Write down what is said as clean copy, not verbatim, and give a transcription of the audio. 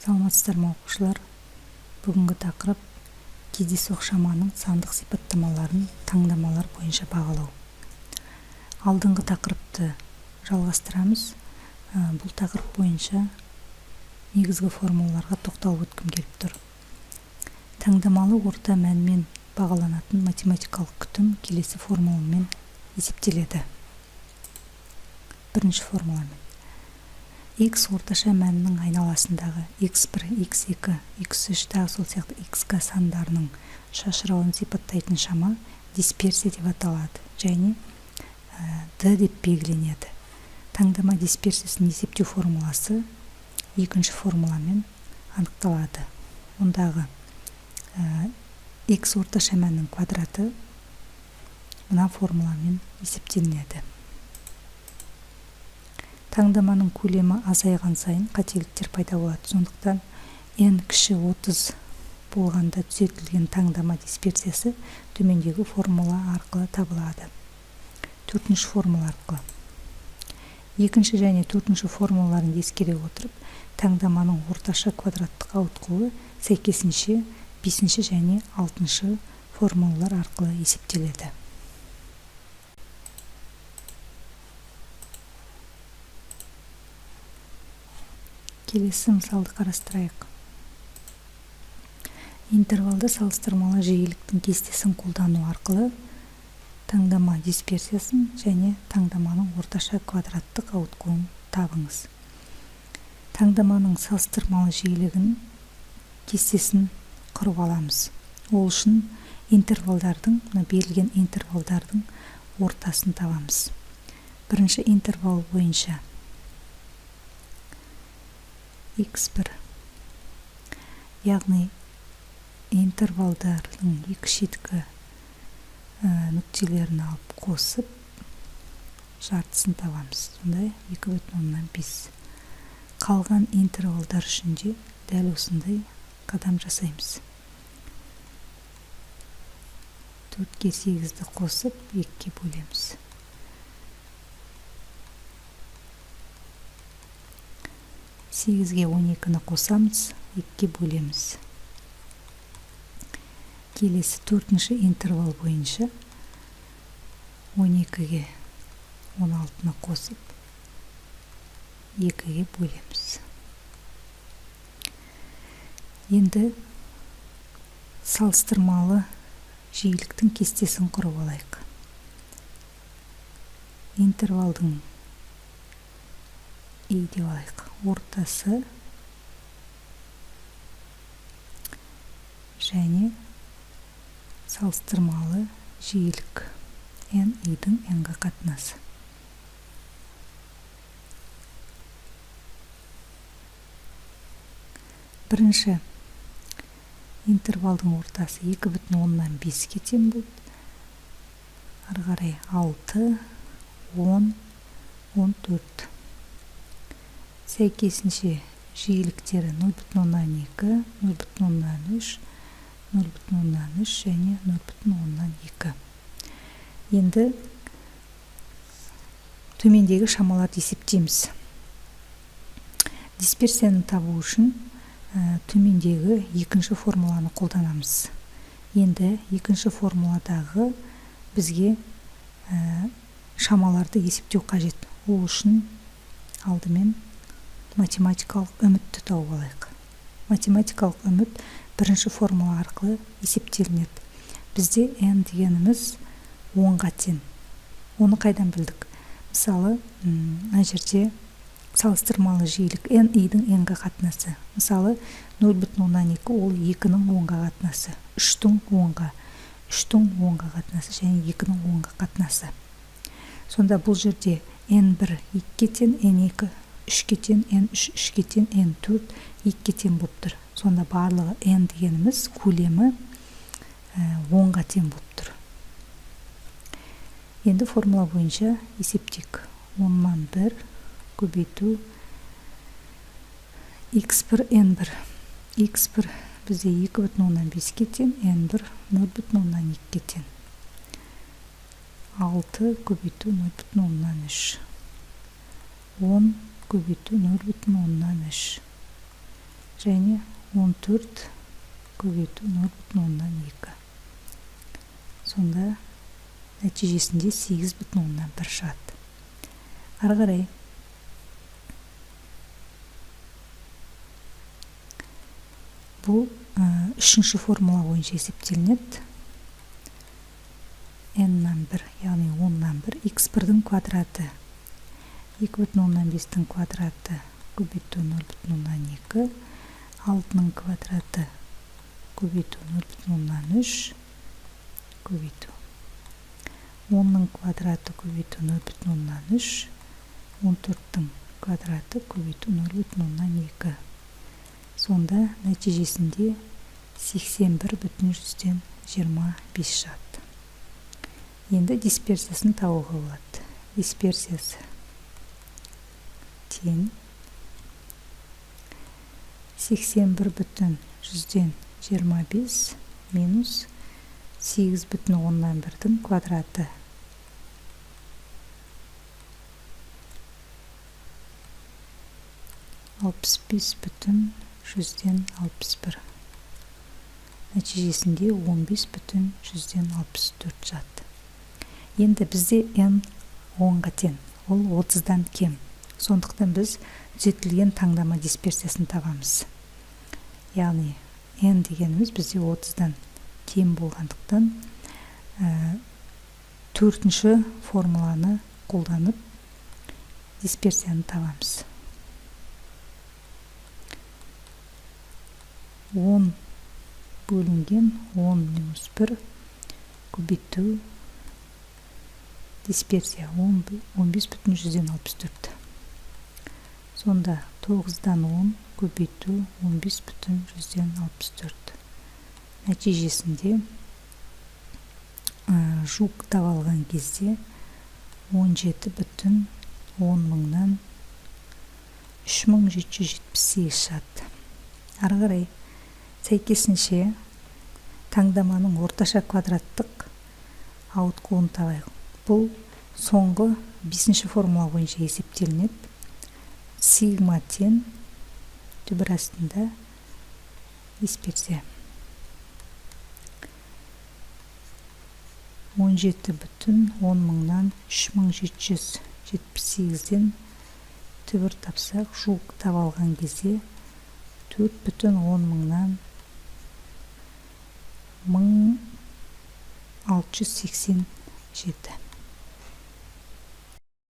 Саламатсыздарбы окуучулар. Бүгүнкү тақырып кездейсоқ шаманың сандык сипаттамаларын таңдамалар боюнча багалоо. Алдыңкы тақырыпты жалгастырабыз. Бул тақырып боюнча негизги формулаларга токтолуп өткүм келип тур. Таңдамалуу орта мәнмен багаланатын математикалык күтүм келесі формуламен эсептеледі. Биринчи формуламен x орташа мәннің айналасындағы x1, x2, x3 дагы сол сыяктуу x сандарынын шашырауын сипаттайтын шама дисперсия деп аталат және d деп белгиленет. Таңдама дисперсиясын эсептөө формуласы экинчи формуламен аныкталады. Ондагы x орташа мәннің квадраты мына формуламен эсептелинет. Таңдаманын көлемі азайган сайын кателиктер пайда болот. Сондуктан n киши 30 болгондо түзөтүлгөн таңдама дисперсиясы төмөндөгү формула аркылуу табылады. Төртүнчү формула аркылуу. Экинчи және төртүнчү формулаларын эскере отуруп, таңдаманын орташа квадраттык ауткулу сайкесинче 5 және 6 формулалар аркылуу эсептелет. Келесі мисалды карастырайык. Интервалда салыстырмалы жиіліктің кестесін колдануу аркылуу таңдама дисперсиясын және таңдаманын орташа квадраттык ауткулун табыңыз. Таңдаманын салыстырмалы жиілігінің кестесін куруп аламыз. Ол үшін интервалдардың, берилген интервалдардың ортасын табамыз. Биринчи интервал боюнча x1, яғни интервалдардың екі шеткі нүктелерін алып қосып жартысын табамыз. Сондай 2,5. Қалған интервалдар үшін де дәл осындай қадам жасаймыз. 4-ке 8-ді қосып 2-ке бөлеміз. 8-ге 12-ні қосамыз, 2-ке бөлеміз. Келесі 4-ші интервал бойынша 12-ге 16-ны қосып 2-ге бөлеміз. Енді салыстырмалы жиіліктің кестесін құрып алайық. Интервалдың деп алайық. Ортасы және салыстырмалы жиілік n i-дің n-ға қатынасы. Бірінші интервалдың ортасы 2,5-ке тең болды. Ары қарай 6, 10, 14. Сәйкесінше жиіліктері 0,2, 0,3, 0,3 және 0,2. Енді төмендегі шамаларды есептейміз. Дисперсияны табу үшін төмендегі екінші формуланы қолданамыз. Енді екінші формуладағы бізге шамаларды есептеу қажет. Ол үшін алдымен математикалық үмітті тауып алайық. Математикалық үміт бірінші формула арқылы есептелінеді. Бізде n дегеніміз 10-ға тең. Оны қайдан білдік? Мысалы, мына жерде салыстырмалы жиілік n i-дің n-ға қатынасы. Мысалы, 0,2 ол 2-ның 10-ға қатынасы, 3-дің 10-ға, 3-дің 10-ға қатынасы және 2-ның 10-ға қатынасы. Сонда бұл жерде n1 2-ке тең, n2 3-ке тең, n3 3-ке тең, n4 2-ке тең болып тұр. Сонда барлығы n дегеніміз көлемі 10-ға тең болып тұр. Енді формула бойынша есептейік. 10-нан 1 көбейту x1 n1. x1 бізде 2,5-ке тең, n1 0,2-ке тең. 6 көбейту 0,3. 10 көбейту 0,3. және 14 көбейту 0,2. Сонда нәтижесінде 8,1 шығады. Ары қарай бұл үшінші формула бойынша есептелінеді. n-нан 1, яғни 10-нан 1, x1-дің квадраты 2,15-тің квадраты көбейту 0,2, 6-ның квадраты көбейту 0,3 көбейту 10-ның квадраты көбейту 0,3, 14-тің квадраты көбейту 0,2. Сонда нәтижесінде 81,25 шығады. Енді дисперсиясын табуға болады. Дисперсиясы тең 81,25 минус 8,1-дің квадраты 65,61. Нәтижесінде 15,64 шығады. Енді бізде n 10-ға тең, ол 30-дан кем. Сондықтан біз түзетілген таңдама дисперсиясын табамыз. Яғни n дегеніміз бізде 30-дан кем болғандықтан төртінші формуланы қолданып дисперсияны табамыз. 10 бөлінген 10 минус 1 көбейту дисперсия 15,64. Сонда 9-дан 10 көбейту 15,64. Нәтижесінде жуық табылған кезде 17,10-нан 3778 шығады. Ары қарай сәйкесінше таңдаманың орташа квадраттық ауытқуын табайық. Бұл соңғы 5-ші формула бойынша есептелінеді. Сигма тең түбір астында дисперсия 17,10-нан 3778-ден түбір тапсақ, жуық табылған кезде 4,10-нан 1687.